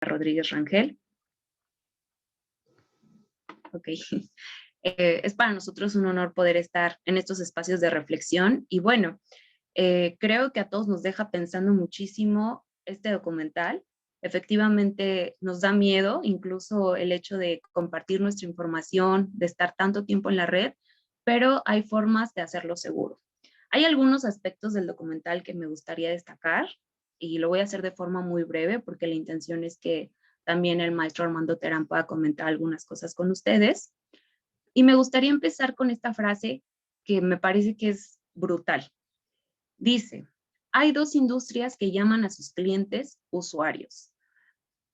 Rodríguez Rangel. Ok. Es para nosotros un honor poder estar en estos espacios de reflexión y bueno, creo que a todos nos deja pensando muchísimo este documental. Efectivamente nos da miedo, incluso el hecho de compartir nuestra información, de estar tanto tiempo en la red, pero hay formas de hacerlo seguro. Hay algunos aspectos del documental que me gustaría destacar y lo voy a hacer de forma muy breve porque la intención es que también el maestro Armando Terán pueda comentar algunas cosas con ustedes. Y me gustaría empezar con esta frase que me parece que es brutal. Dice, hay dos industrias que llaman a sus clientes usuarios.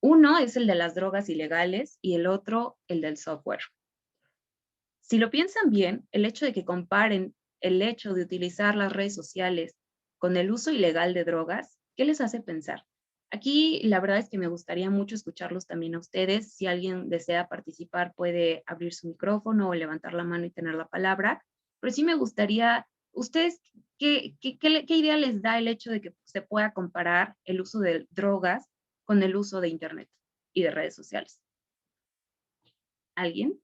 Uno es el de las drogas ilegales y el otro el del software. Si lo piensan bien, el hecho de que comparen el hecho de utilizar las redes sociales con el uso ilegal de drogas, ¿qué les hace pensar? Aquí la verdad es que me gustaría mucho escucharlos también a ustedes. Si alguien desea participar, puede abrir su micrófono o levantar la mano y tener la palabra. Pero sí me gustaría, ustedes, ¿qué idea les da el hecho de que se pueda comparar el uso de drogas con el uso de Internet y de redes sociales? ¿Alguien?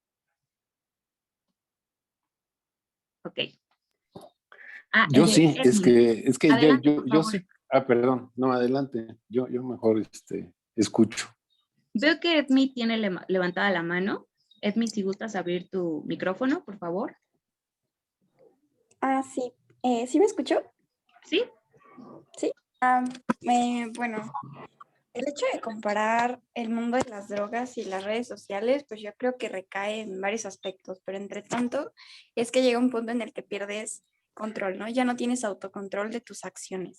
Ok. Yo sí, Edwin, es que adelante, por yo favor. sí. Ah, perdón, no, adelante. Yo mejor escucho. Veo que Edmi tiene levantada la mano. Edmi, si gustas abrir tu micrófono, por favor. Ah, sí. ¿Sí me escuchó? ¿Sí? Sí. Bueno, el hecho de comparar el mundo de las drogas y las redes sociales, pues yo creo que recae en varios aspectos, pero entre tanto es que llega un punto en el que pierdes control, ¿no? Ya no tienes autocontrol de tus acciones.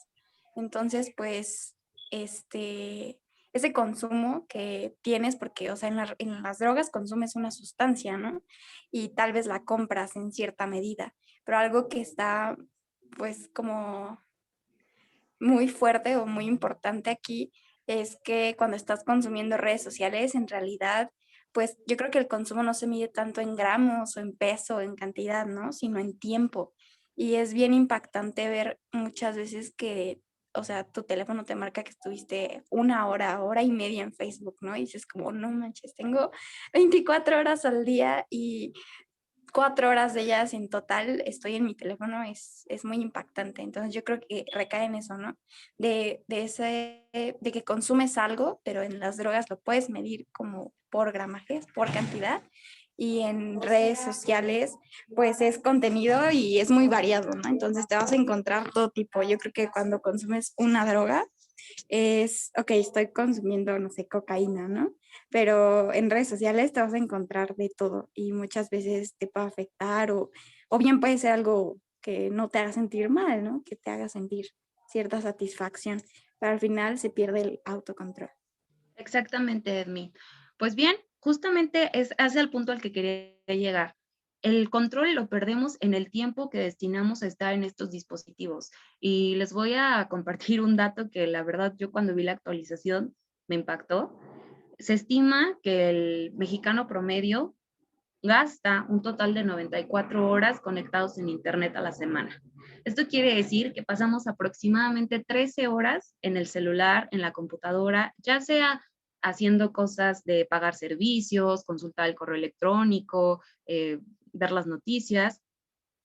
Entonces, pues, ese consumo que tienes, porque, o sea, en las drogas consumes una sustancia, ¿no? Y tal vez la compras en cierta medida, pero algo que está, pues, como muy fuerte o muy importante aquí es que cuando estás consumiendo redes sociales, en realidad, pues yo creo que el consumo no se mide tanto en gramos o en peso o en cantidad, ¿no? Sino en tiempo. Y es bien impactante ver muchas veces que, o sea, tu teléfono te marca que estuviste una hora, hora y media en Facebook, ¿no? Y dices como, no manches, tengo 24 horas al día y 4 horas de ellas en total estoy en mi teléfono, es muy impactante. Entonces yo creo que recae en eso, ¿no? De que consumes algo, pero en las drogas lo puedes medir como por gramajes, por cantidad, y en redes sociales pues es contenido y es muy variado, ¿no? Entonces te vas a encontrar todo tipo. Yo creo que cuando consumes una droga ok, estoy consumiendo, no sé, cocaína, ¿no? Pero en redes sociales te vas a encontrar de todo y muchas veces te puede afectar o bien puede ser algo que no te haga sentir mal, ¿no? Que te haga sentir cierta satisfacción, pero al final se pierde el autocontrol. Exactamente, Edmi. Pues bien, justamente es hacia el punto al que quería llegar. El control lo perdemos en el tiempo que destinamos a estar en estos dispositivos. Y les voy a compartir un dato que la verdad yo cuando vi la actualización me impactó. Se estima que el mexicano promedio gasta un total de 94 horas conectados en Internet a la semana. Esto quiere decir que pasamos aproximadamente 13 horas en el celular, en la computadora, ya sea haciendo cosas de pagar servicios, consultar el correo electrónico, ver las noticias.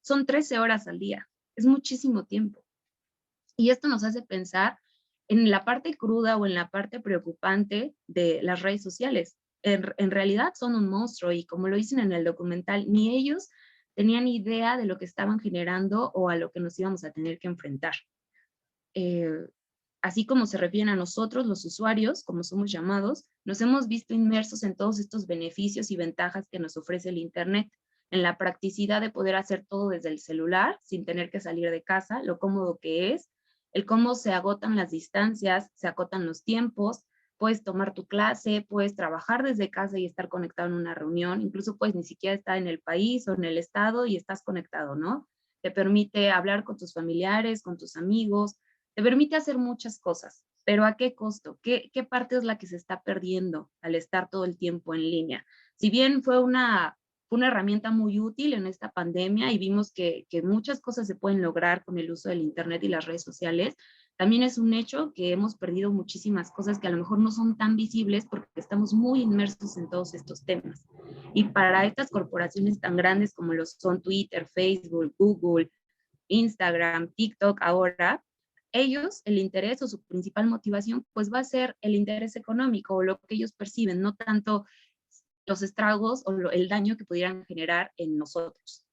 Son 13 horas al día. Es muchísimo tiempo. Y esto nos hace pensar en la parte cruda o en la parte preocupante de las redes sociales. En realidad son un monstruo y como lo dicen en el documental, ni ellos tenían idea de lo que estaban generando o a lo que nos íbamos a tener que enfrentar. Eh, Así como se refieren a nosotros, los usuarios, como somos llamados, nos hemos visto inmersos en todos estos beneficios y ventajas que nos ofrece el Internet, en la practicidad de poder hacer todo desde el celular, sin tener que salir de casa, lo cómodo que es, el cómo se agotan las distancias, se acotan los tiempos, puedes tomar tu clase, puedes trabajar desde casa y estar conectado en una reunión, incluso puedes ni siquiera estar en el país o en el estado y estás conectado, ¿no? Te permite hablar con tus familiares, con tus amigos, te permite hacer muchas cosas, pero ¿a qué costo? ¿Qué parte es la que se está perdiendo al estar todo el tiempo en línea? Si bien fue una herramienta muy útil en esta pandemia y vimos que muchas cosas se pueden lograr con el uso del Internet y las redes sociales, También es un hecho que hemos perdido muchísimas cosas que a lo mejor no son tan visibles porque estamos muy inmersos en todos estos temas. Y para estas corporaciones tan grandes como lo son Twitter, Facebook, Google, Instagram, TikTok ahora, ellos, el interés o su principal motivación, pues va a ser el interés económico o lo que ellos perciben, no tanto los estragos o el daño que pudieran generar en nosotros.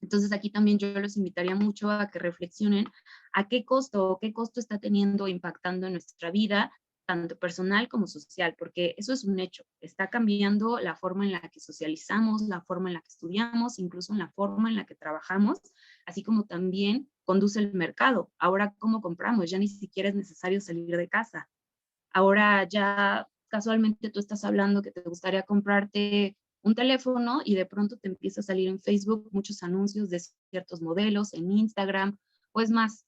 Entonces aquí también yo los invitaría mucho a que reflexionen a qué costo está teniendo, impactando en nuestra vida, tanto personal como social, porque eso es un hecho. Está cambiando la forma en la que socializamos, la forma en la que estudiamos, incluso en la forma en la que trabajamos, así como también conduce el mercado. Ahora, ¿cómo compramos? Ya ni siquiera es necesario salir de casa. Ahora ya casualmente tú estás hablando que te gustaría comprarte un teléfono y de pronto te empieza a salir en Facebook muchos anuncios de ciertos modelos, en Instagram, pues más,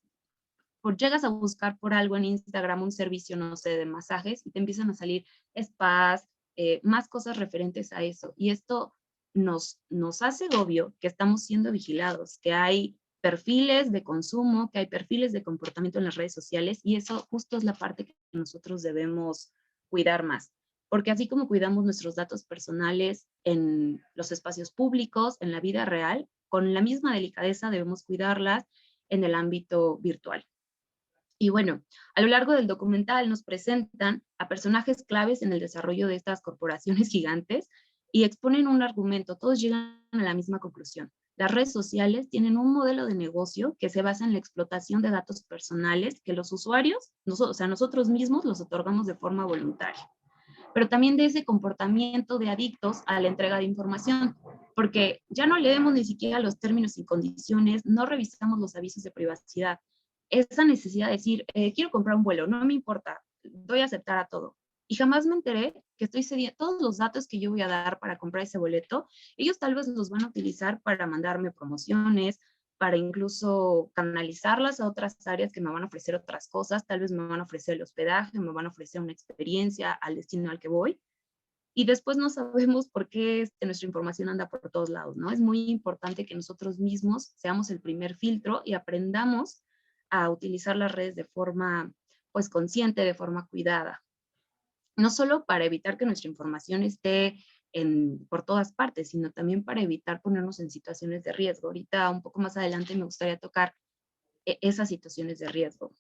llegas a buscar por algo en Instagram un servicio, no sé, de masajes y te empiezan a salir spas, más cosas referentes a eso. Y esto nos hace obvio que estamos siendo vigilados, que hay perfiles de consumo, que hay perfiles de comportamiento en las redes sociales y eso justo es la parte que nosotros debemos cuidar más. Porque así como cuidamos nuestros datos personales en los espacios públicos, en la vida real, con la misma delicadeza debemos cuidarlas en el ámbito virtual. Y bueno, a lo largo del documental nos presentan a personajes claves en el desarrollo de estas corporaciones gigantes y exponen un argumento, todos llegan a la misma conclusión. Las redes sociales tienen un modelo de negocio que se basa en la explotación de datos personales que los usuarios, nosotros mismos los otorgamos de forma voluntaria, pero también de ese comportamiento de adictos a la entrega de información, porque ya no leemos ni siquiera los términos y condiciones, no revisamos los avisos de privacidad. Esa necesidad de decir, quiero comprar un vuelo, no me importa, doy a aceptar a todo. Y jamás me enteré que estoy cediendo todos los datos que yo voy a dar para comprar ese boleto, ellos tal vez los van a utilizar para mandarme promociones, para incluso canalizarlas a otras áreas que me van a ofrecer otras cosas, tal vez me van a ofrecer el hospedaje, me van a ofrecer una experiencia al destino al que voy, y después no sabemos por qué nuestra información anda por todos lados, ¿no? Es muy importante que nosotros mismos seamos el primer filtro y aprendamos a utilizar las redes de forma, pues, consciente, de forma cuidada. No solo para evitar que nuestra información esté por todas partes, sino también para evitar ponernos en situaciones de riesgo. Ahorita, un poco más adelante, me gustaría tocar esas situaciones de riesgo.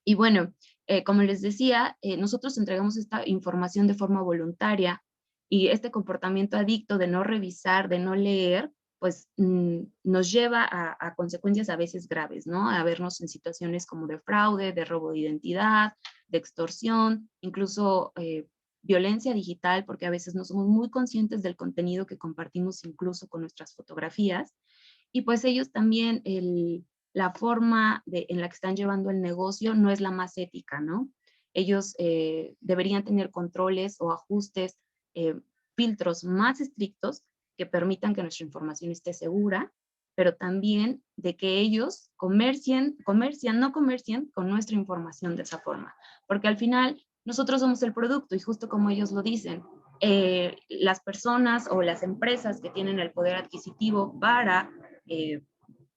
Y bueno, como les decía, nosotros entregamos esta información de forma voluntaria y este comportamiento adicto de no revisar, de no leer, pues nos lleva a consecuencias a veces graves, ¿no? A vernos en situaciones como de fraude, de robo de identidad, de extorsión, incluso violencia digital, porque a veces no somos muy conscientes del contenido que compartimos incluso con nuestras fotografías. Y pues ellos también, la forma en la que están llevando el negocio no es la más ética, ¿no? Ellos deberían tener controles o ajustes, filtros más estrictos que permitan que nuestra información esté segura, pero también de que ellos no comercien con nuestra información de esa forma, porque al final nosotros somos el producto y justo como ellos lo dicen, las personas o las empresas que tienen el poder adquisitivo para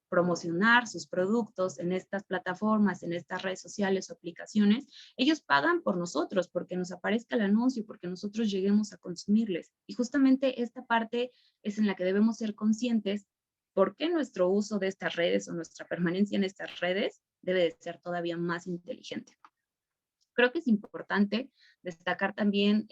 promocionar sus productos en estas plataformas, en estas redes sociales o aplicaciones, ellos pagan por nosotros, porque nos aparezca el anuncio, porque nosotros lleguemos a consumirles. Y justamente esta parte es en la que debemos ser conscientes porque nuestro uso de estas redes o nuestra permanencia en estas redes debe de ser todavía más inteligente. Creo que es importante destacar también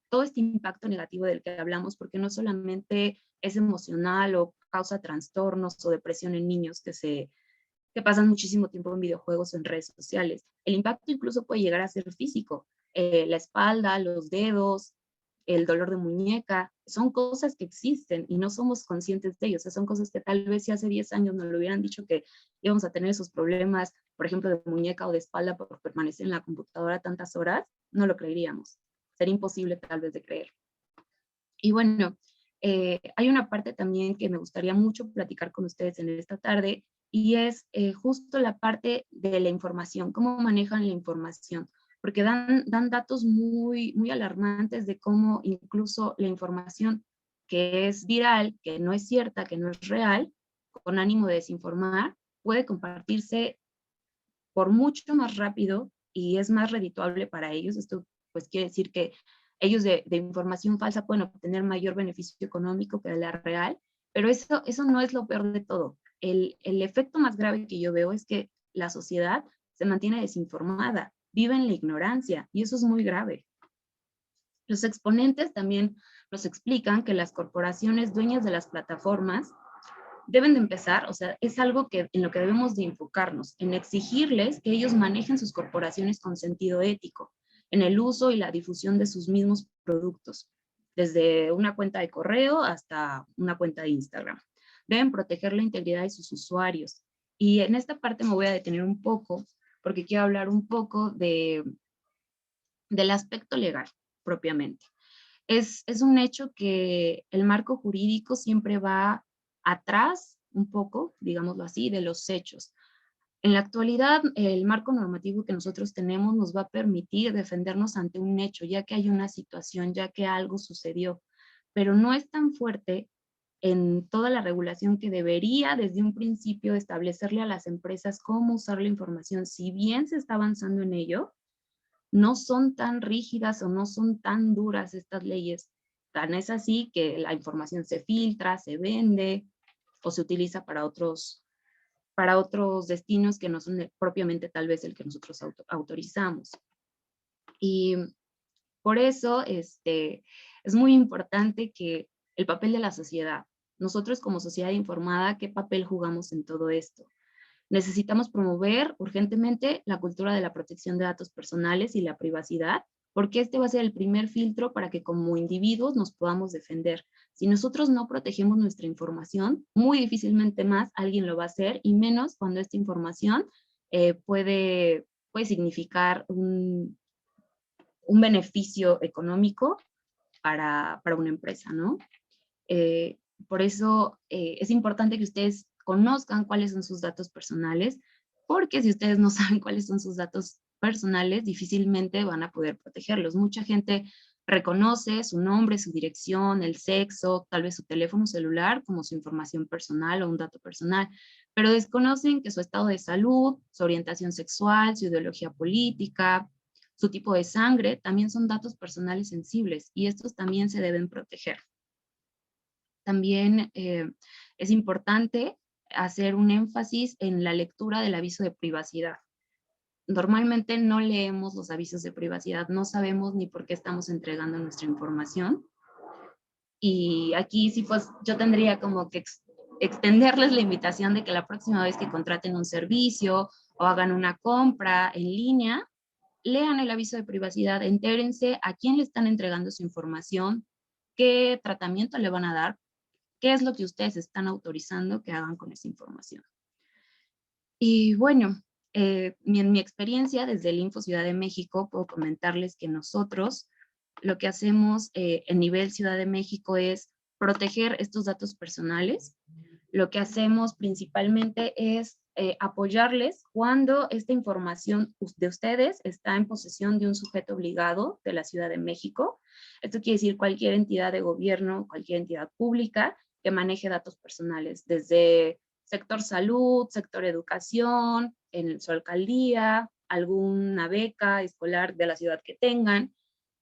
todo este impacto negativo del que hablamos, porque no solamente es emocional o causa trastornos o depresión en niños que pasan muchísimo tiempo en videojuegos o en redes sociales. El impacto incluso puede llegar a ser físico. La espalda, los dedos, el dolor de muñeca, son cosas que existen y no somos conscientes de ellos. O sea, son cosas que tal vez si hace 10 años nos lo hubieran dicho que íbamos a tener esos problemas, por ejemplo, de muñeca o de espalda por permanecer en la computadora tantas horas, no lo creeríamos. Sería imposible tal vez de creer. Y bueno, hay una parte también que me gustaría mucho platicar con ustedes en esta tarde y es justo la parte de la información, cómo manejan la información, porque dan datos muy, muy alarmantes de cómo incluso la información que es viral, que no es cierta, que no es real, con ánimo de desinformar, puede compartirse por mucho más rápido y es más redituable para ellos. Esto pues quiere decir que ellos de información falsa pueden obtener mayor beneficio económico que de la real, pero eso no es lo peor de todo. El efecto más grave que yo veo es que la sociedad se mantiene desinformada, vive en la ignorancia y eso es muy grave. Los exponentes también nos explican que las corporaciones dueñas de las plataformas deben de empezar, o sea, es algo en lo que debemos de enfocarnos, en exigirles que ellos manejen sus corporaciones con sentido ético, en el uso y la difusión de sus mismos productos, desde una cuenta de correo hasta una cuenta de Instagram. Deben proteger la integridad de sus usuarios. Y en esta parte me voy a detener un poco, porque quiero hablar un poco del aspecto legal propiamente. Es un hecho que el marco jurídico siempre va atrás un poco, digámoslo así, de los hechos. En la actualidad, el marco normativo que nosotros tenemos nos va a permitir defendernos ante un hecho, ya que hay una situación, ya que algo sucedió, pero no es tan fuerte en toda la regulación que debería desde un principio establecerle a las empresas cómo usar la información. Si bien se está avanzando en ello, no son tan rígidas o no son tan duras estas leyes. Tan es así que la información se filtra, se vende o se utiliza para otros destinos que no son propiamente tal vez el que nosotros autorizamos. Y por eso es muy importante que el papel de la sociedad, nosotros como sociedad informada, ¿qué papel jugamos en todo esto? Necesitamos promover urgentemente la cultura de la protección de datos personales y la privacidad, porque este va a ser el primer filtro para que como individuos nos podamos defender. Si nosotros no protegemos nuestra información, muy difícilmente más alguien lo va a hacer, y menos cuando esta información puede significar un beneficio económico para una empresa, ¿no? Eh, por eso es importante que ustedes conozcan cuáles son sus datos personales, porque si ustedes no saben cuáles son sus datos personales, difícilmente van a poder protegerlos. Mucha gente reconoce su nombre, su dirección, el sexo, tal vez su teléfono celular como su información personal o un dato personal, pero desconocen que su estado de salud, su orientación sexual, su ideología política, su tipo de sangre, también son datos personales sensibles y estos también se deben proteger. También es importante hacer un énfasis en la lectura del aviso de privacidad. Normalmente no leemos los avisos de privacidad, no sabemos ni por qué estamos entregando nuestra información. Y aquí sí, pues yo tendría como que extenderles la invitación de que la próxima vez que contraten un servicio o hagan una compra en línea, lean el aviso de privacidad, entérense a quién le están entregando su información, qué tratamiento le van a dar, qué es lo que ustedes están autorizando que hagan con esa información. Y bueno, en mi experiencia desde el Info Ciudad de México, puedo comentarles que nosotros lo que hacemos en nivel Ciudad de México es proteger estos datos personales. Lo que hacemos principalmente es apoyarles cuando esta información de ustedes está en posesión de un sujeto obligado de la Ciudad de México. Esto quiere decir cualquier entidad de gobierno, cualquier entidad pública que maneje datos personales, desde sector salud, sector educación, en su alcaldía, alguna beca escolar de la ciudad que tengan.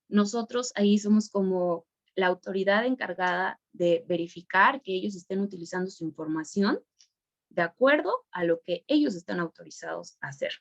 Nosotros ahí somos como la autoridad encargada de verificar que ellos estén utilizando su información de acuerdo a lo que ellos están autorizados a hacer.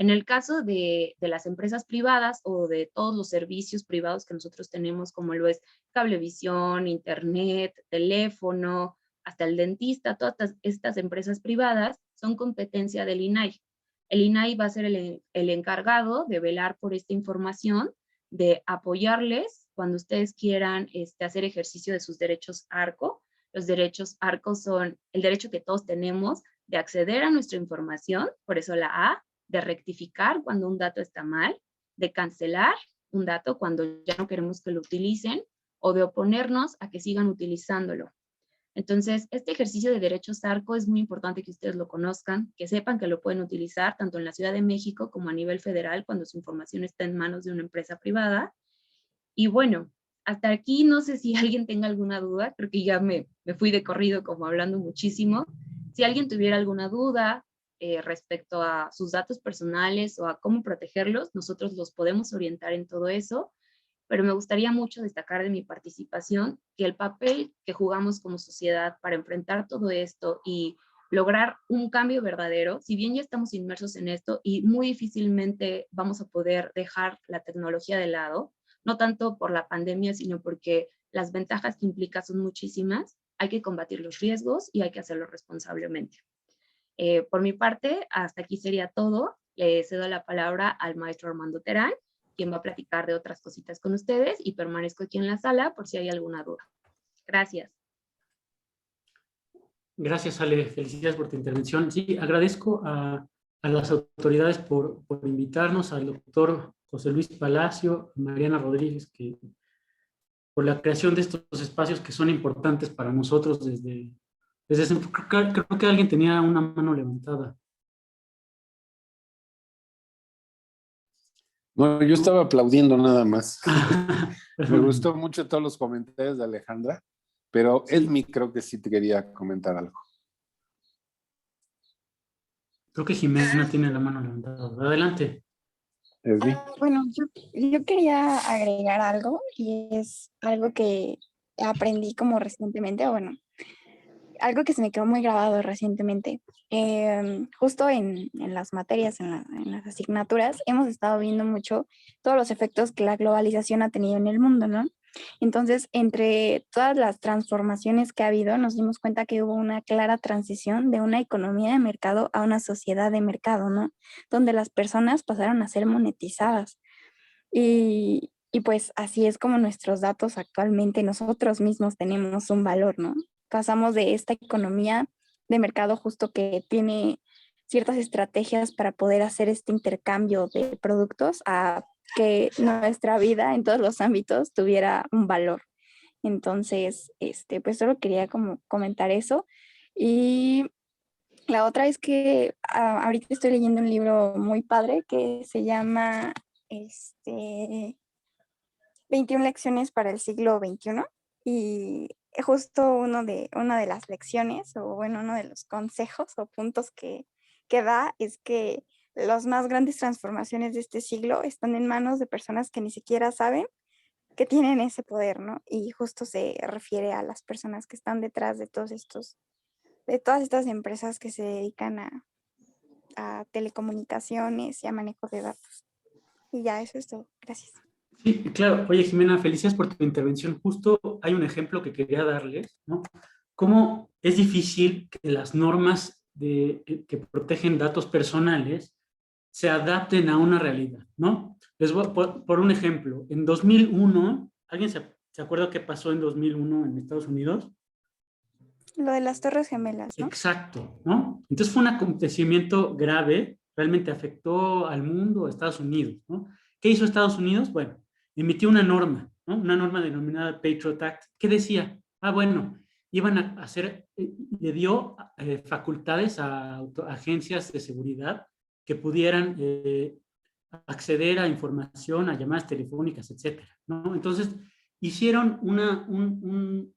En el caso de las empresas privadas o de todos los servicios privados que nosotros tenemos, como lo es cablevisión, internet, teléfono, hasta el dentista, todas estas empresas privadas son competencia del INAI. El INAI va a ser el encargado de velar por esta información, de apoyarles cuando ustedes quieran hacer ejercicio de sus derechos ARCO. Los derechos ARCO son el derecho que todos tenemos de acceder a nuestra información, por eso la A, de rectificar cuando un dato está mal, de cancelar un dato cuando ya no queremos que lo utilicen, o de oponernos a que sigan utilizándolo. Entonces, este ejercicio de derechos ARCO es muy importante que ustedes lo conozcan, que sepan que lo pueden utilizar tanto en la Ciudad de México como a nivel federal cuando su información está en manos de una empresa privada. Y bueno, hasta aquí no sé si alguien tenga alguna duda, creo que ya me fui de corrido como hablando muchísimo. Si alguien tuviera alguna duda respecto a sus datos personales o a cómo protegerlos, nosotros los podemos orientar en todo eso, pero me gustaría mucho destacar de mi participación que el papel que jugamos como sociedad para enfrentar todo esto y lograr un cambio verdadero, si bien ya estamos inmersos en esto y muy difícilmente vamos a poder dejar la tecnología de lado, no tanto por la pandemia, sino porque las ventajas que implica son muchísimas, hay que combatir los riesgos y hay que hacerlo responsablemente. Por mi parte, hasta aquí sería todo. Le cedo la palabra al maestro Armando Terán, quien va a platicar de otras cositas con ustedes, y permanezco aquí en la sala por si hay alguna duda. Gracias. Gracias, Ale. Felicidades por tu intervención. Sí, agradezco a las autoridades por invitarnos, al doctor José Luis Palacio, a Mariana Rodríguez, por la creación de estos espacios que son importantes para nosotros creo que alguien tenía una mano levantada. No, yo estaba aplaudiendo nada más. Me gustó mucho todos los comentarios de Alejandra, pero Sí. Edmi creo que sí te quería comentar algo. Creo que Jimena tiene la mano levantada. Adelante. Edmi. Bueno, yo quería agregar algo y es algo que aprendí como recientemente, o bueno, algo que se me quedó muy grabado recientemente. Justo en las materias, en las asignaturas, hemos estado viendo mucho todos los efectos que la globalización ha tenido en el mundo, ¿no? Entonces, entre todas las transformaciones que ha habido, nos dimos cuenta que hubo una clara transición de una economía de mercado a una sociedad de mercado, ¿no? Donde las personas pasaron a ser monetizadas. Y pues así es como nuestros datos actualmente, nosotros mismos tenemos un valor, ¿no? Pasamos de esta economía de mercado justo que tiene ciertas estrategias para poder hacer este intercambio de productos a que nuestra vida en todos los ámbitos tuviera un valor. Entonces, pues solo quería como comentar eso. Y la otra es que ahorita estoy leyendo un libro muy padre que se llama 21 lecciones para el siglo XXI, y justo una de las lecciones, o bueno, uno de los consejos o puntos que da es que las más grandes transformaciones de este siglo están en manos de personas que ni siquiera saben que tienen ese poder, ¿no? Y justo se refiere a las personas que están detrás de todas estas empresas que se dedican a telecomunicaciones y a manejo de datos. Y ya, eso es todo. Gracias. Sí, claro. Oye, Jimena, felicidades por tu intervención. Justo hay un ejemplo que quería darles, ¿no? Cómo es difícil que las normas que protegen datos personales se adapten a una realidad, ¿no? Les voy por un ejemplo. En 2001, ¿alguien se acuerda qué pasó en 2001 en Estados Unidos? Lo de las Torres Gemelas, ¿no? Exacto, ¿no? Entonces fue un acontecimiento grave, realmente afectó al mundo, a Estados Unidos, ¿no? ¿Qué hizo Estados Unidos? Bueno, emitió una norma, ¿no? Una norma denominada Patriot Act, que decía, bueno, iban a hacer, le dio facultades a agencias de seguridad que pudieran acceder a información, a llamadas telefónicas, etcétera, ¿no? Entonces, hicieron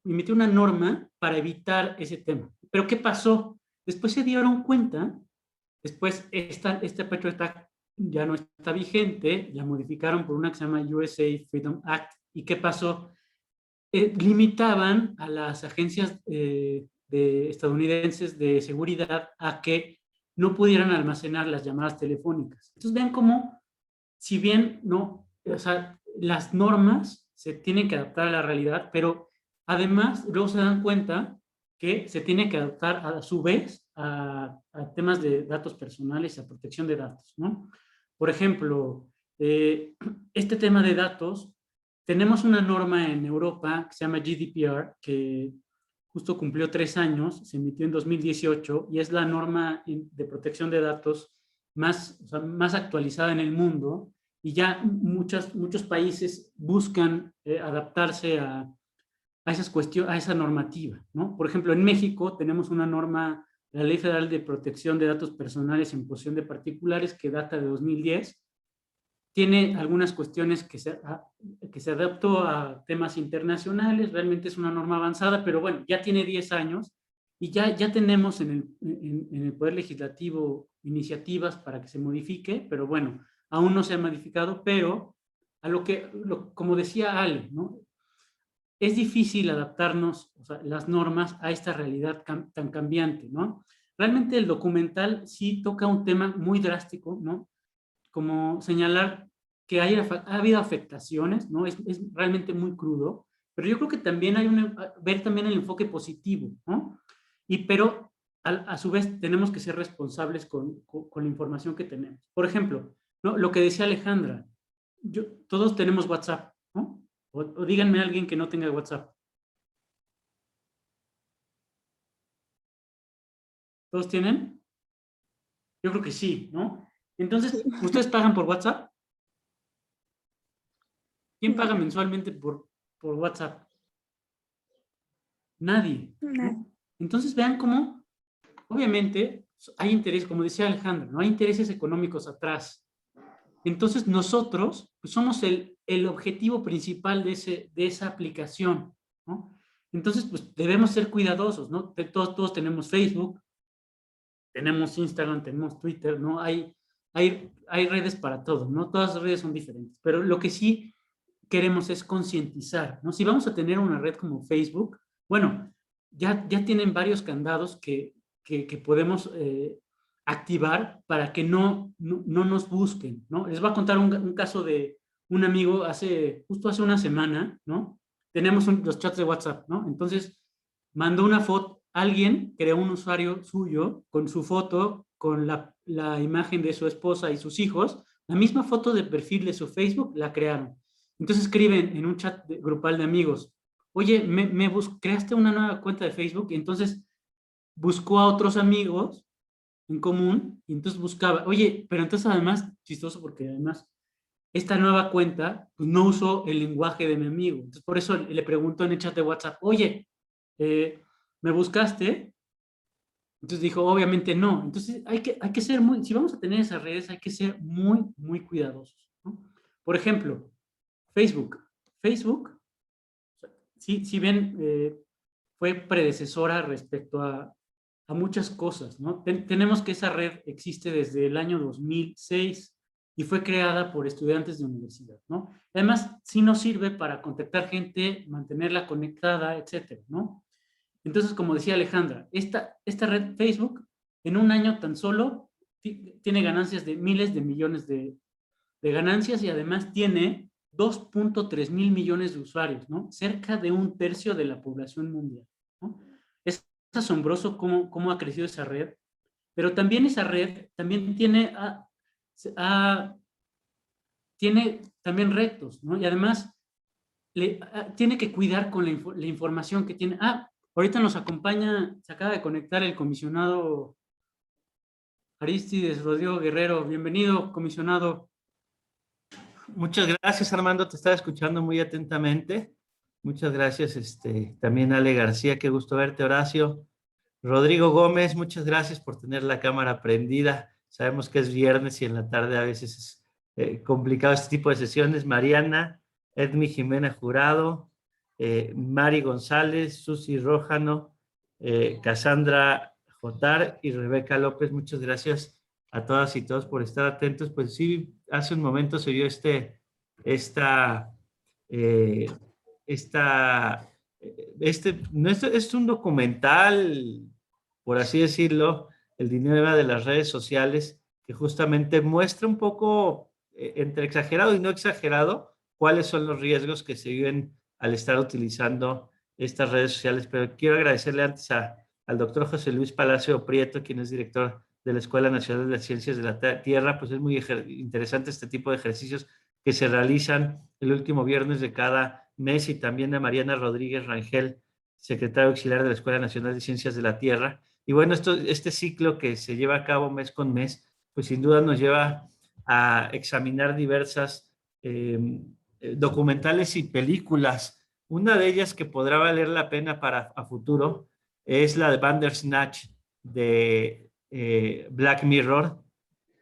emitió una norma para evitar ese tema. ¿Pero qué pasó? Después se dieron cuenta, después este Patriot Act ya no está vigente, la modificaron por una que se llama USA Freedom Act. ¿Y qué pasó? Limitaban a las agencias estadounidenses de seguridad a que no pudieran almacenar las llamadas telefónicas. Entonces vean cómo, si bien no, o sea, las normas se tienen que adaptar a la realidad, pero además luego se dan cuenta que se tiene que adaptar a su vez a temas de datos personales y a protección de datos, ¿no? Por ejemplo, este tema de datos, tenemos una norma en Europa que se llama GDPR, que justo cumplió 3 años, se emitió en 2018 y es la norma de protección de datos más actualizada en el mundo, y ya muchos países buscan adaptarse a esas cuestiones, a esa normativa, ¿no? Por ejemplo, en México tenemos una norma, la Ley Federal de Protección de Datos Personales en posesión de particulares, que data de 2010, tiene algunas cuestiones que se adaptó a temas internacionales, realmente es una norma avanzada, pero bueno, ya tiene 10 años y ya tenemos en el Poder Legislativo iniciativas para que se modifique, pero bueno, aún no se ha modificado, pero a como decía Ale, ¿no? Es difícil adaptarnos, o sea, las normas a esta realidad tan cambiante, ¿no? Realmente el documental sí toca un tema muy drástico, ¿no? Como señalar que ha habido afectaciones, ¿no? Es realmente muy crudo, pero yo creo que también hay ver también el enfoque positivo, ¿no? Pero a su vez tenemos que ser responsables con la información que tenemos. Por ejemplo, ¿no? Lo que decía Alejandra, todos tenemos WhatsApp, ¿no? O díganme a alguien que no tenga WhatsApp. ¿Todos tienen? Yo creo que sí, ¿no? Entonces, ¿ustedes pagan por WhatsApp? ¿Quién paga mensualmente por WhatsApp? Nadie, ¿no? Entonces vean cómo, obviamente, hay interés, como decía Alejandra, ¿no? Hay intereses económicos atrás. Entonces nosotros pues, somos el objetivo principal de esa aplicación, ¿no? Entonces, pues debemos ser cuidadosos, ¿no? Todos tenemos Facebook, tenemos Instagram, tenemos Twitter, ¿no? Hay redes para todo, ¿no? Todas las redes son diferentes, pero lo que sí queremos es concientizar, ¿no? Si vamos a tener una red como Facebook, bueno, ya tienen varios candados que podemos activar para que no nos busquen, ¿no? Les voy a contar un caso de un amigo justo hace una semana, ¿no? Tenemos los chats de WhatsApp, ¿no? Entonces, mandó una foto, alguien creó un usuario suyo con su foto, con la imagen de su esposa y sus hijos, la misma foto de perfil de su Facebook la crearon. Entonces escriben en un chat grupal de amigos, oye, creaste una nueva cuenta de Facebook, y entonces buscó a otros amigos en común, y entonces buscaba, oye, pero entonces además, chistoso porque además, esta nueva cuenta pues, no usó el lenguaje de mi amigo. Entonces por eso le preguntó en el chat de WhatsApp, oye, ¿me buscaste? Entonces dijo, obviamente no. Entonces hay que ser si vamos a tener esas redes, hay que ser muy, muy cuidadosos, ¿no? Por ejemplo, Facebook, si bien fue predecesora respecto a muchas cosas, ¿no? Tenemos que esa red existe desde el año 2006 y fue creada por estudiantes de universidad, ¿no? Además, sí nos sirve para contactar gente, mantenerla conectada, etcétera, ¿no? Entonces, como decía Alejandra, esta red Facebook, en un año tan solo, tiene ganancias de miles de millones de ganancias y además tiene 2.3 mil millones de usuarios, ¿no? Cerca de un tercio de la población mundial, ¿no? Es asombroso cómo ha crecido esa red, pero también esa red también tiene también retos, ¿no? Y además tiene que cuidar con la información que tiene. Ahorita nos acompaña, se acaba de conectar el comisionado Arístides Rodrigo Guerrero. Bienvenido, comisionado. Muchas gracias, Armando. Te estaba escuchando muy atentamente. Muchas gracias, también Ale García. Qué gusto verte, Horacio. Rodrigo Gómez, muchas gracias por tener la cámara prendida. Sabemos que es viernes y en la tarde a veces es complicado este tipo de sesiones. Mariana, Edmi Jimena Jurado, Mari González, Susi Rójano, Cassandra Jotar y Rebeca López. Muchas gracias a todas y todos por estar atentos. Pues sí, hace un momento se vio no es un documental, por así decirlo, el dinero de las redes sociales, que justamente muestra un poco, entre exagerado y no exagerado, cuáles son los riesgos que se viven al estar utilizando estas redes sociales. Pero quiero agradecerle antes al doctor José Luis Palacio Prieto, quien es director de la Escuela Nacional de las Ciencias de la Tierra. Pues es muy interesante este tipo de ejercicios que se realizan el último viernes de cada mes, y también a Mariana Rodríguez Rangel, secretaria auxiliar de la Escuela Nacional de Ciencias de la Tierra. Y bueno, este ciclo que se lleva a cabo mes con mes, pues sin duda nos lleva a examinar diversas documentales y películas. Una de ellas que podrá valer la pena a futuro es la de Bandersnatch de Black Mirror,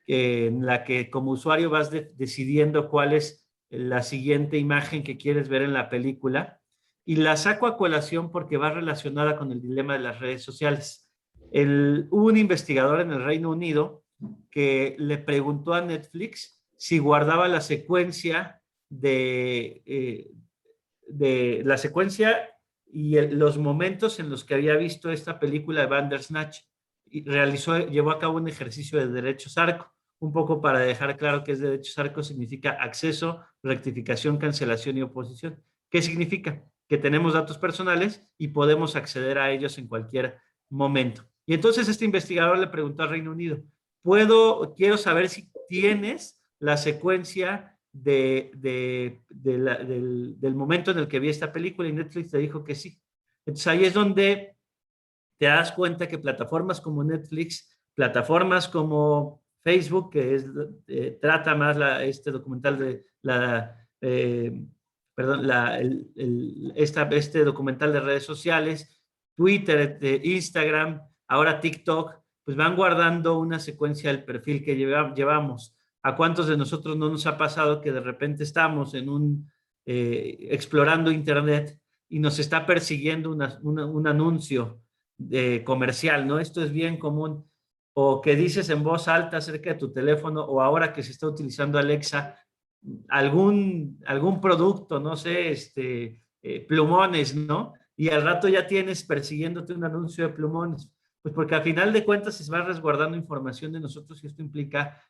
en la que como usuario vas decidiendo cuál es la siguiente imagen que quieres ver en la película, y la saco a colación porque va relacionada con el dilema de las redes sociales. Hubo un investigador en el Reino Unido que le preguntó a Netflix si guardaba la secuencia de la secuencia y los momentos en los que había visto esta película de Bandersnatch, y llevó a cabo un ejercicio de derechos ARCO, un poco para dejar claro que es derechos ARCO significa acceso, rectificación, cancelación y oposición. ¿Qué significa? Que tenemos datos personales y podemos acceder a ellos en cualquier momento. Y entonces este investigador le preguntó al Reino Unido, quiero saber si tienes la secuencia del momento en el que vi esta película, y Netflix le dijo que sí. Entonces ahí es donde te das cuenta que plataformas como Netflix, plataformas como Facebook, que trata más este documental de este documental de redes sociales, Twitter, Instagram, ahora TikTok, pues van guardando una secuencia del perfil que llevamos. ¿A cuántos de nosotros no nos ha pasado que de repente estamos explorando Internet y nos está persiguiendo un anuncio comercial, ¿no? Esto es bien común. O que dices en voz alta acerca de tu teléfono, o ahora que se está utilizando Alexa, algún producto, no sé, plumones, ¿no? Y al rato ya tienes persiguiéndote un anuncio de plumones. Pues porque al final de cuentas se va resguardando información de nosotros, y esto implica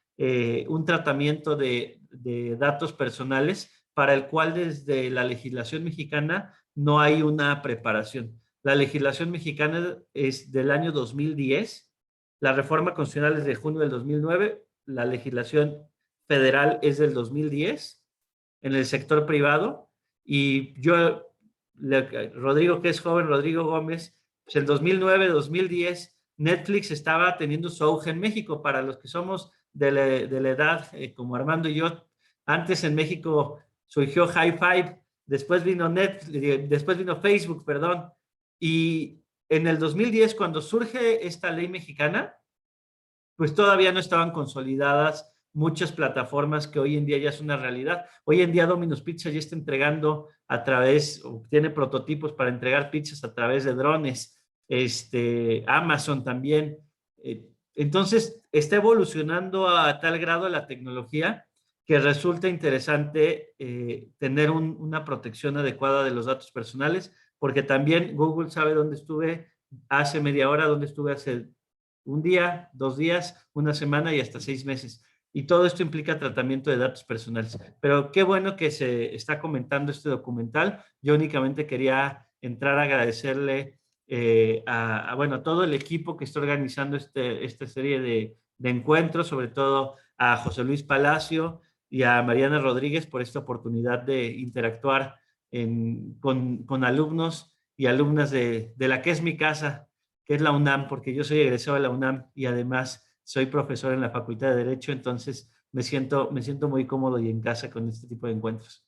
un tratamiento de datos personales para el cual desde la legislación mexicana no hay una preparación. La legislación mexicana es del año 2010, la reforma constitucional es de junio del 2009, la legislación federal es del 2010 en el sector privado, y Rodrigo, que es joven, Rodrigo Gómez, pues en 2009, 2010, Netflix estaba teniendo su auge en México. Para los que somos de la edad, como Armando y yo, antes en México surgió High Five, después vino Facebook, perdón, y en el 2010, cuando surge esta ley mexicana, pues todavía no estaban consolidadas muchas plataformas que hoy en día ya es una realidad. Hoy en día Domino's Pizza ya está entregando o tiene prototipos para entregar pizzas a través de drones, Amazon también. Entonces, está evolucionando a tal grado la tecnología que resulta interesante tener una protección adecuada de los datos personales, porque también Google sabe dónde estuve hace media hora, dónde estuve hace un día, 2 días, una semana y hasta 6 meses. Y todo esto implica tratamiento de datos personales. Pero qué bueno que se está comentando este documental. Yo únicamente quería entrar a agradecerle a todo el equipo que está organizando esta serie de encuentros, sobre todo a José Luis Palacio y a Mariana Rodríguez por esta oportunidad de interactuar con alumnos y alumnas de la que es mi casa, que es la UNAM, porque yo soy egresado de la UNAM y además soy profesor en la Facultad de Derecho, entonces me siento muy cómodo y en casa con este tipo de encuentros.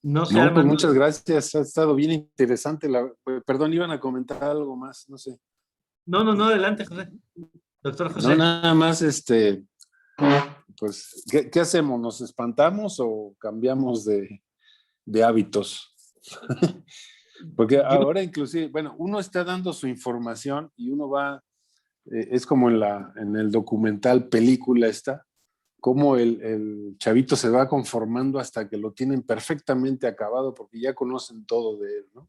No, pues muchas gracias, ha estado bien interesante. Perdón, iban a comentar algo más, no sé. No, adelante, José. Doctor José. No, nada más, pues, ¿qué hacemos? ¿Nos espantamos o cambiamos de hábitos? Porque ahora inclusive, bueno, uno está dando su información y uno va, es como en el documental película esta, cómo el chavito se va conformando hasta que lo tienen perfectamente acabado porque ya conocen todo de él, ¿no?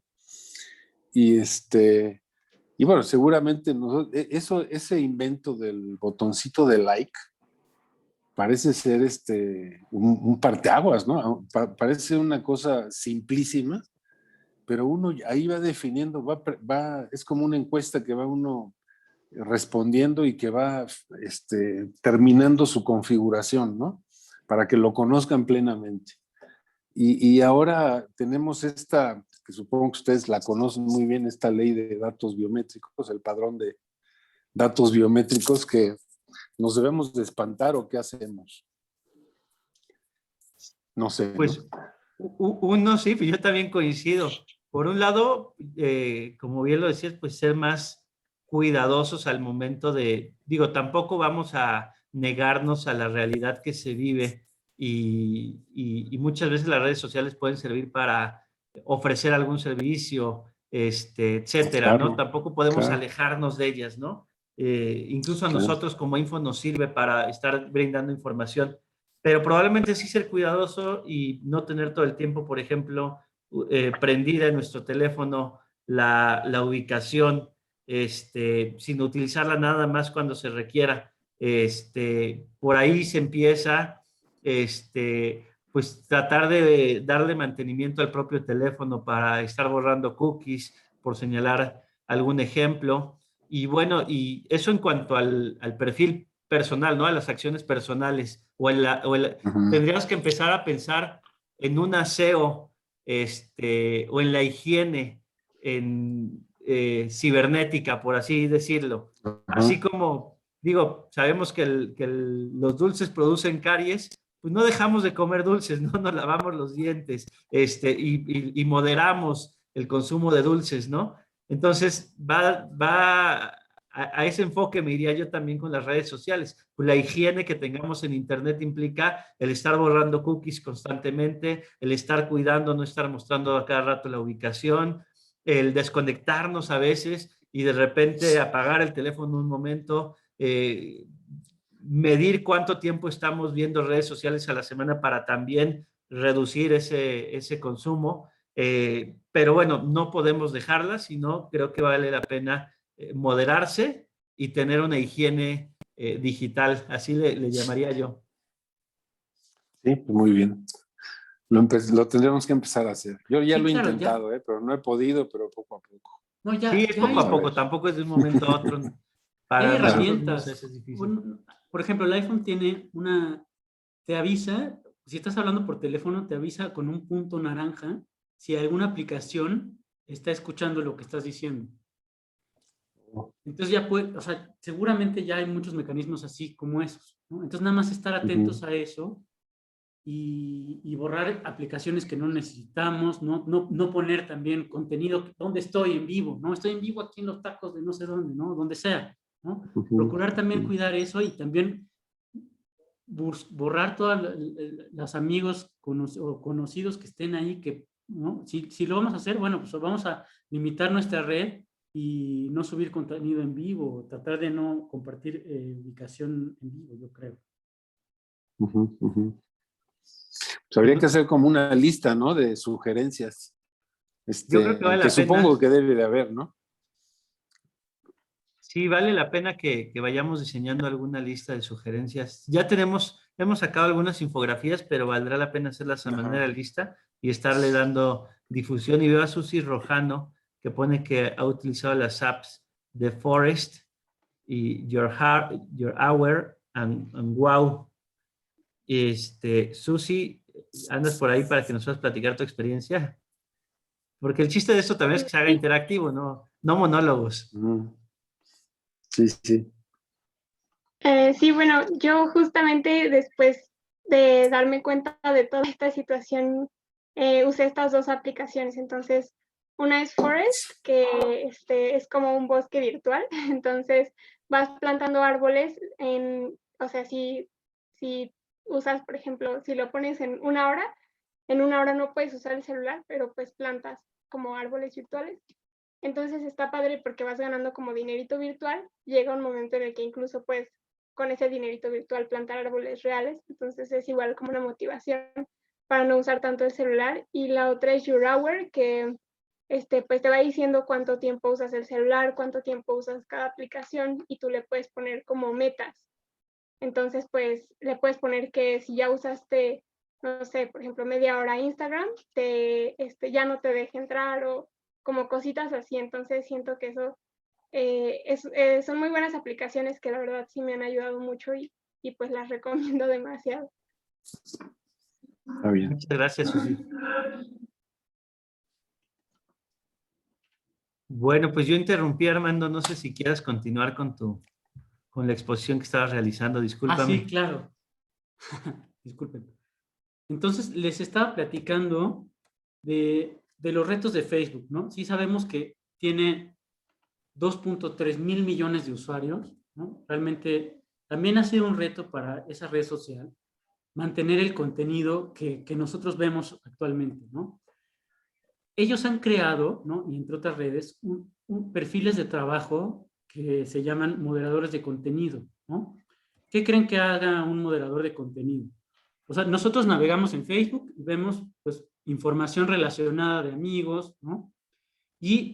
Y bueno, seguramente ese invento del botoncito de like parece ser un parteaguas, ¿no? Parece una cosa simplísima, pero uno ahí va definiendo, es como una encuesta que va uno respondiendo y que va terminando su configuración, ¿no? Para que lo conozcan plenamente. Y ahora tenemos que supongo que ustedes la conocen muy bien, esta ley de datos biométricos, el padrón de datos biométricos, que nos debemos de espantar, ¿o qué hacemos? No sé. Pues uno sí, yo también coincido. Por un lado, como bien lo decías, pues ser más cuidadosos al momento tampoco vamos a negarnos a la realidad que se vive, y muchas veces las redes sociales pueden servir para ofrecer algún servicio, etcétera, ¿no? Claro, Tampoco podemos claro. alejarnos de ellas, ¿no? Incluso a Claro. nosotros como Info nos sirve para estar brindando información, pero probablemente sí ser cuidadoso y no tener todo el tiempo, por ejemplo, prendida en nuestro teléfono la ubicación, sin utilizarla nada más cuando se requiera. Por ahí se empieza, pues tratar de darle mantenimiento al propio teléfono para estar borrando cookies, por señalar algún ejemplo. Y bueno, y eso en cuanto al perfil personal, ¿no? A las acciones personales. Ujú. Tendrías que empezar a pensar en un aseo, o en la higiene cibernética, por así decirlo. Así Ajá. como, digo, sabemos que los dulces producen caries, pues no dejamos de comer dulces, no nos lavamos los dientes, y moderamos el consumo de dulces, ¿no? Entonces, va a ese enfoque me iría yo también con las redes sociales. Pues la higiene que tengamos en Internet implica el estar borrando cookies constantemente, el estar cuidando, no estar mostrando a cada rato la ubicación, el desconectarnos a veces y de repente apagar el teléfono un momento, medir cuánto tiempo estamos viendo redes sociales a la semana para también reducir ese consumo. Pero bueno, no podemos dejarlas, sino creo que vale la pena moderarse y tener una higiene digital, así le llamaría yo. Sí, pues muy bien. Lo tendremos que empezar a hacer. Yo ya Sí, lo he claro, ya. intentado, pero no he podido, pero poco a poco. No, Sí, es poco Vamos a a poco, ver. tampoco es de un momento a otro. ya hay Para nosotros mismos herramientas. eso es difícil. Bueno, por ejemplo, el iPhone tiene te avisa, si estás hablando por teléfono, te avisa con un punto naranja si alguna aplicación está escuchando lo que estás diciendo. Entonces ya puede, o sea, seguramente ya hay muchos mecanismos así como esos, ¿no? Entonces nada más estar atentos Ujú. a eso y borrar aplicaciones que no necesitamos, no poner también contenido, ¿dónde estoy en vivo? No, estoy en vivo aquí en los tacos de no sé dónde, ¿no? Donde sea, ¿no? Ujú. Procurar también Ujú. cuidar eso y también borrar todos los amigos o conocidos que estén ahí, que, ¿no? Si lo vamos a hacer, bueno, pues vamos a limitar nuestra red y no subir contenido en vivo, tratar de no compartir ubicación en vivo, yo creo. Ujú. Ujú. Pues habría que hacer como una lista, ¿no? De sugerencias, Yo creo que vale que la pena. supongo que debe de haber, ¿no? Sí, vale la pena que vayamos diseñando alguna lista de sugerencias. Ya hemos sacado algunas infografías, pero valdrá la pena hacerlas a manera Ajá. lista y estarle dando difusión. Y veo a Susi Rojano que pone que ha utilizado las apps de Forest y Your Hour and Wow. Susi, ¿andas por ahí para que nos puedas platicar tu experiencia? Porque el chiste de esto también es que se haga Sí, interactivo, no monólogos. Ujú. Sí, sí. sí, bueno, yo justamente después de darme cuenta de toda esta situación, usé estas dos aplicaciones. Entonces, una es Forest, que es como un bosque virtual. Entonces, vas plantando árboles o sea, si usas, por ejemplo, si lo pones en una hora no puedes usar el celular, pero pues plantas como árboles virtuales. Entonces está padre porque vas ganando como dinerito virtual. Llega un momento en el que incluso puedes con ese dinerito virtual plantar árboles reales. Entonces es igual como una motivación para no usar tanto el celular. Y la otra es Your Hour, que pues te va diciendo cuánto tiempo usas el celular, cuánto tiempo usas cada aplicación y tú le puedes poner como metas. Entonces, pues le puedes poner que si ya usaste, no sé, por ejemplo, media hora Instagram, ya no te deje entrar o como cositas así. Entonces siento que eso son muy buenas aplicaciones que la verdad sí me han ayudado mucho y pues las recomiendo demasiado. Está bien. Muchas gracias, Susi. Bueno, pues yo interrumpí, Armando. No sé si quieras continuar con la exposición que estabas realizando. Ah, sí, Discúlpame. claro. Disculpen. Entonces, les estaba platicando de los retos de Facebook, ¿no? Sí sabemos que tiene 2.3 mil millones de usuarios, ¿no? Realmente también ha sido un reto para esa red social mantener el contenido que nosotros vemos actualmente, ¿no? ellos han creado, ¿no? Y entre otras redes, perfiles de trabajo que se llaman moderadores de contenido, ¿no? ¿Qué creen que haga un moderador de contenido? O sea, nosotros navegamos en Facebook y vemos, pues, información relacionada de amigos, ¿no?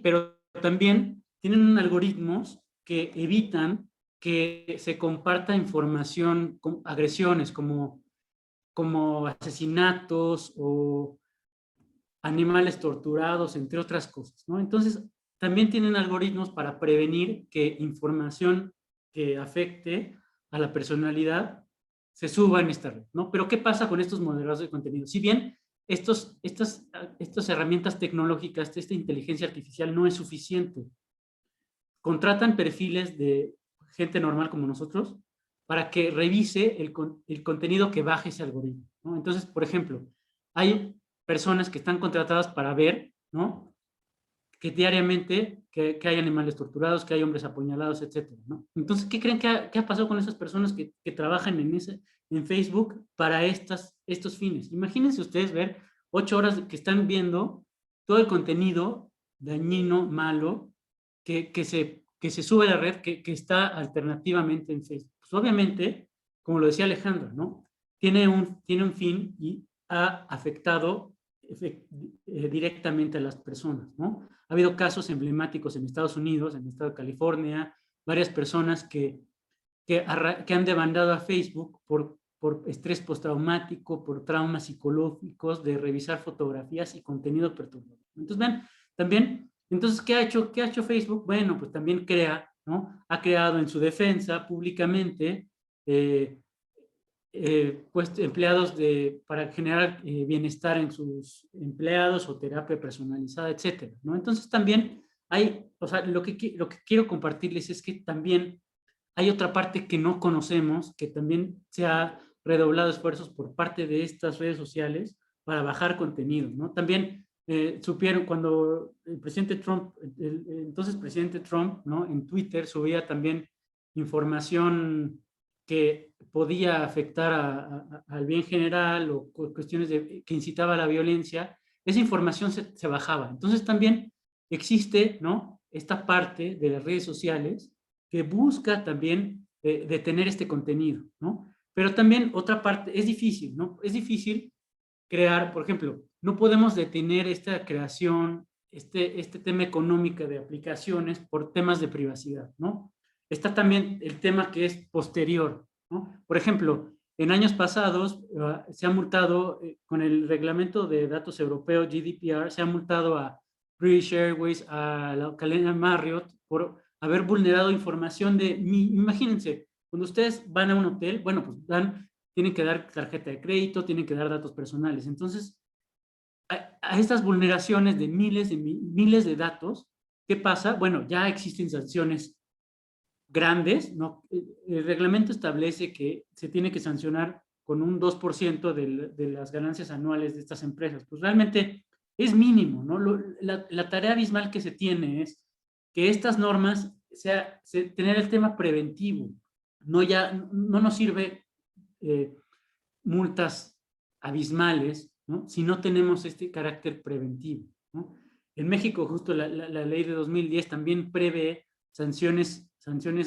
Pero también tienen algoritmos que evitan que se comparta información, con agresiones como asesinatos o animales torturados, entre otras cosas, ¿no? Entonces, también tienen algoritmos para prevenir que información que afecte a la personalidad se suba en esta red, ¿no? Pero ¿qué pasa con estos moderadores de contenido? Si bien estas herramientas tecnológicas, esta inteligencia artificial no es suficiente, contratan perfiles de gente normal como nosotros para que revise el contenido que baje ese algoritmo, ¿no? Entonces, por ejemplo, hay personas que están contratadas para ver, ¿no? Que diariamente que hay animales torturados, que hay hombres apuñalados, etcétera, ¿no? Entonces, ¿qué creen que ha pasado con esas personas que trabajan en Facebook para estos fines? Imagínense ustedes ver 8 horas que están viendo todo el contenido dañino, malo, que se sube a la red, que está alternativamente en Facebook. Pues obviamente, como lo decía Alejandra, ¿no? Tiene un fin y ha afectado directamente a las personas, ¿no? Ha habido casos emblemáticos en Estados Unidos, en el estado de California, varias personas que han demandado a Facebook por estrés postraumático, por traumas psicológicos, de revisar fotografías y contenido perturbador. Entonces, vean, también, entonces, ¿qué ha hecho Facebook? Bueno, pues también ¿no? Ha creado en su defensa públicamente pues empleados para generar bienestar en sus empleados o terapia personalizada, etcétera, ¿no? Entonces también o sea, lo que quiero compartirles es que también hay otra parte que no conocemos, que también se ha redoblado esfuerzos por parte de estas redes sociales para bajar contenido, ¿no? También supieron cuando el presidente Trump, entonces presidente Trump, ¿no? En Twitter subía también información que podía afectar al bien general o cuestiones que incitaba a la violencia, esa información se bajaba. Entonces también existe, ¿no? Esta parte de las redes sociales que busca también detener este contenido, ¿no? Pero también otra parte, es difícil, ¿no? Es difícil crear, por ejemplo, no podemos detener esta creación, este tema económico de aplicaciones por temas de privacidad, ¿no? Está también el tema que es posterior, ¿no? Por ejemplo, en años pasados se ha multado, con el reglamento de datos europeo GDPR, se ha multado a British Airways, a la cadena Marriott, por haber vulnerado información imagínense, cuando ustedes van a un hotel, bueno, pues tienen que dar tarjeta de crédito, tienen que dar datos personales. Entonces, a estas vulneraciones de miles de datos, ¿qué pasa? Bueno, ya existen sanciones grandes, ¿no? El reglamento establece que se tiene que sancionar con un 2% de las ganancias anuales de estas empresas. Pues realmente es mínimo, ¿no? La tarea abismal que se tiene es que estas normas tener el tema preventivo. No nos sirve multas abismales, ¿no? Si no tenemos este carácter preventivo, ¿no? En México, justo la ley de 2010 también prevé sanciones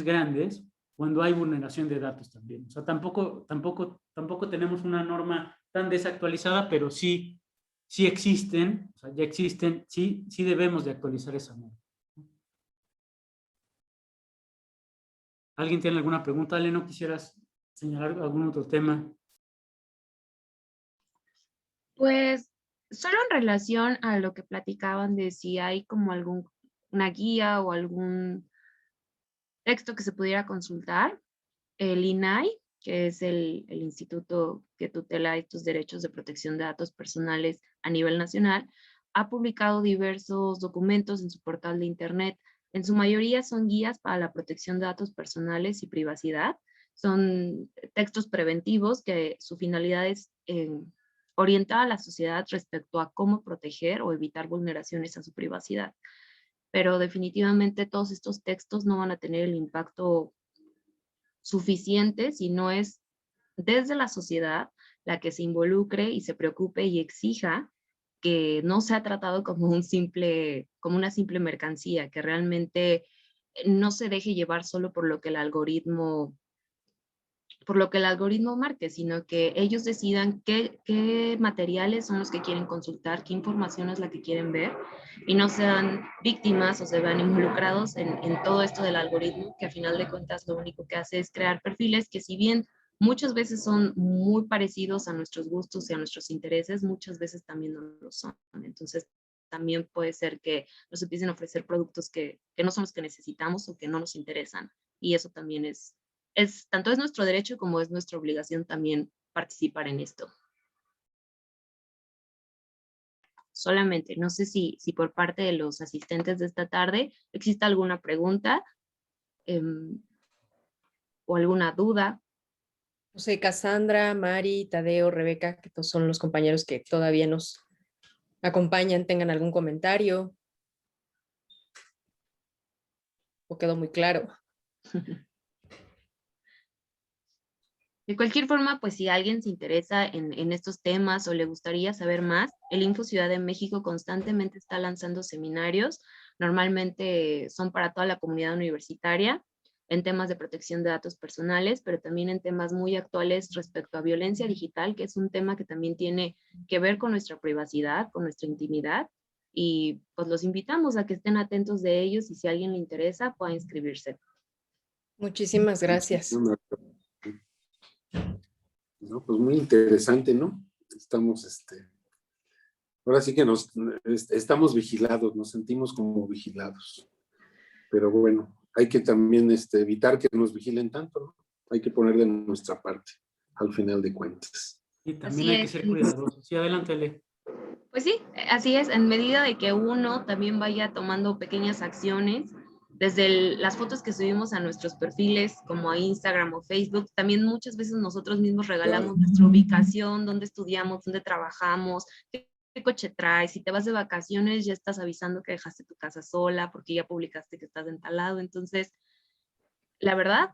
grandes cuando hay vulneración de datos también. O sea, tampoco tenemos una norma tan desactualizada, pero sí existen, o sea, ya existen, sí debemos de actualizar esa norma. ¿Alguien tiene alguna pregunta? Ale, ¿no quisieras señalar algún otro tema? Pues solo en relación a lo que platicaban de si hay como una guía o algún texto que se pudiera consultar, el INAI, que es el instituto que tutela estos derechos de protección de datos personales a nivel nacional, ha publicado diversos documentos en su portal de internet. En su mayoría son guías para la protección de datos personales y privacidad. Son textos preventivos que su finalidad es orientar a la sociedad respecto a cómo proteger o evitar vulneraciones a su privacidad. Pero definitivamente todos estos textos no van a tener el impacto suficiente si no es desde la sociedad la que se involucre y se preocupe y exija que no se ha tratado como una simple mercancía, que realmente no se deje llevar solo por lo que el algoritmo marque, sino que ellos decidan qué materiales son los que quieren consultar, qué información es la que quieren ver, y no sean víctimas o se vean involucrados en todo esto del algoritmo, que a final de cuentas lo único que hace es crear perfiles que, si bien muchas veces son muy parecidos a nuestros gustos y a nuestros intereses, muchas veces también no lo son. Entonces, también puede ser que nos empiecen a ofrecer productos que no son los que necesitamos o que no nos interesan. Y eso también tanto es nuestro derecho como es nuestra obligación también participar en esto. Solamente, no sé si por parte de los asistentes de esta tarde existe alguna pregunta o alguna duda. No sé, Cassandra, Mari, Tadeo, Rebeca, que todos son los compañeros que todavía nos acompañan, tengan algún comentario. ¿O quedó muy claro? De cualquier forma, pues si alguien se interesa en estos temas o le gustaría saber más, el Info Ciudad de México constantemente está lanzando seminarios. Normalmente son para toda la comunidad universitaria en temas de protección de datos personales, pero también en temas muy actuales respecto a violencia digital, que es un tema que también tiene que ver con nuestra privacidad, con nuestra intimidad. Y pues los invitamos a que estén atentos de ellos y si a alguien le interesa, pueda inscribirse. Muchísimas gracias. No, pues muy interesante, ¿no? Estamos, ahora sí que estamos vigilados, nos sentimos como vigilados. Pero bueno, hay que también evitar que nos vigilen tanto, ¿no? Hay que poner de nuestra parte, al final de cuentas. Y también hay que ser cuidadosos. Sí, adelante, Le. Pues sí, así es, en medida de que uno también vaya tomando pequeñas acciones, desde las fotos que subimos a nuestros perfiles, como a Instagram o Facebook, también muchas veces nosotros mismos regalamos nuestra ubicación, dónde estudiamos, dónde trabajamos, qué coche traes. Si te vas de vacaciones, ya estás avisando que dejaste tu casa sola porque ya publicaste que estás en tal lado. Entonces, la verdad,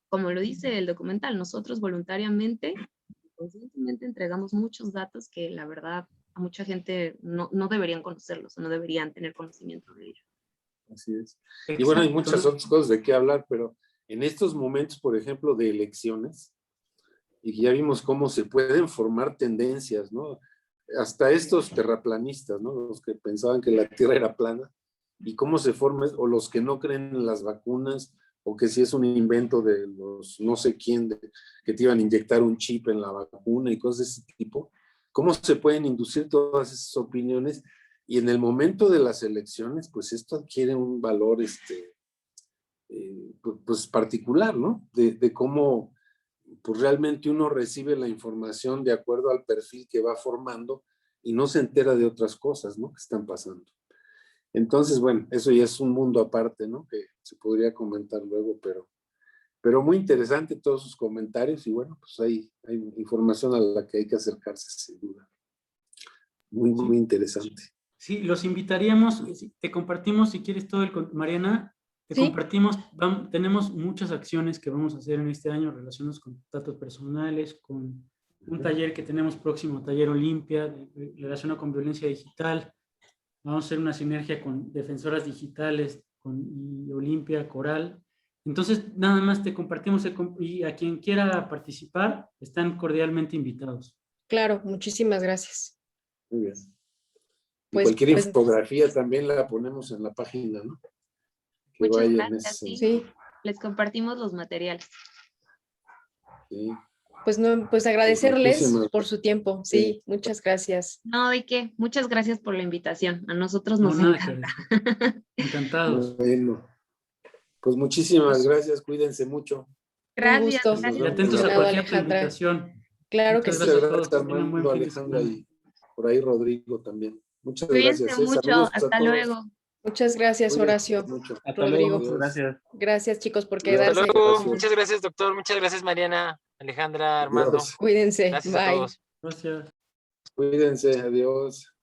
como lo dice el documental, nosotros voluntariamente, conscientemente entregamos muchos datos que la verdad a mucha gente no deberían conocerlos o no deberían tener conocimiento de ellos. Así es. Exacto. Y bueno, hay muchas otras cosas de qué hablar, pero en estos momentos, por ejemplo, de elecciones, y ya vimos cómo se pueden formar tendencias, ¿no? Hasta estos terraplanistas, ¿no? Los que pensaban que la Tierra era plana, y cómo se forma, o los que no creen en las vacunas, o que si es un invento de los no sé quién, que te iban a inyectar un chip en la vacuna y cosas de ese tipo, cómo se pueden inducir todas esas opiniones. Y en el momento de las elecciones, pues esto adquiere un valor pues particular, ¿no? De cómo pues realmente uno recibe la información de acuerdo al perfil que va formando y no se entera de otras cosas, ¿no? Que están pasando. Entonces, bueno, eso ya es un mundo aparte, ¿no? Que se podría comentar luego, pero muy interesante todos sus comentarios y bueno, pues hay información a la que hay que acercarse, sin duda. Muy interesante. Sí, los invitaríamos, te compartimos, si quieres todo Mariana, te compartimos, tenemos muchas acciones que vamos a hacer en este año relacionadas con datos personales, con un taller que tenemos próximo, Taller Olimpia, relacionado con violencia digital. Vamos a hacer una sinergia con Defensoras Digitales y Olimpia, Coral. Entonces, nada más te compartimos y a quien quiera participar, están cordialmente invitados. Claro, muchísimas gracias. Muy bien. Y cualquier infografía también la ponemos en la página, ¿no? Que muchas vayan gracias, sí. Les compartimos los materiales. Sí. Pues agradecerles Muchísimas por su tiempo. Sí, muchas gracias. No, ¿de qué? Muchas gracias por la invitación. A nosotros nos nada encanta. Encantados. Bueno, pues muchísimas gracias, cuídense mucho. Gracias. Un gusto. Y atentos a cualquier invitación. Claro que Muchas sí. gracias a todos. Armando, Alejandra y por ahí Rodrigo también. Muchas Cuídense gracias. mucho. Saludos Hasta a todos. luego. Muchas gracias, Horacio. Hasta Rodrigo. luego. Gracias. Gracias, chicos, por Gracias. quedarse. Hasta luego. Gracias. Muchas gracias, doctor. Muchas gracias, Mariana, Alejandra, Armando. Adiós. Cuídense. Gracias Bye. a todos. Gracias. Cuídense, adiós.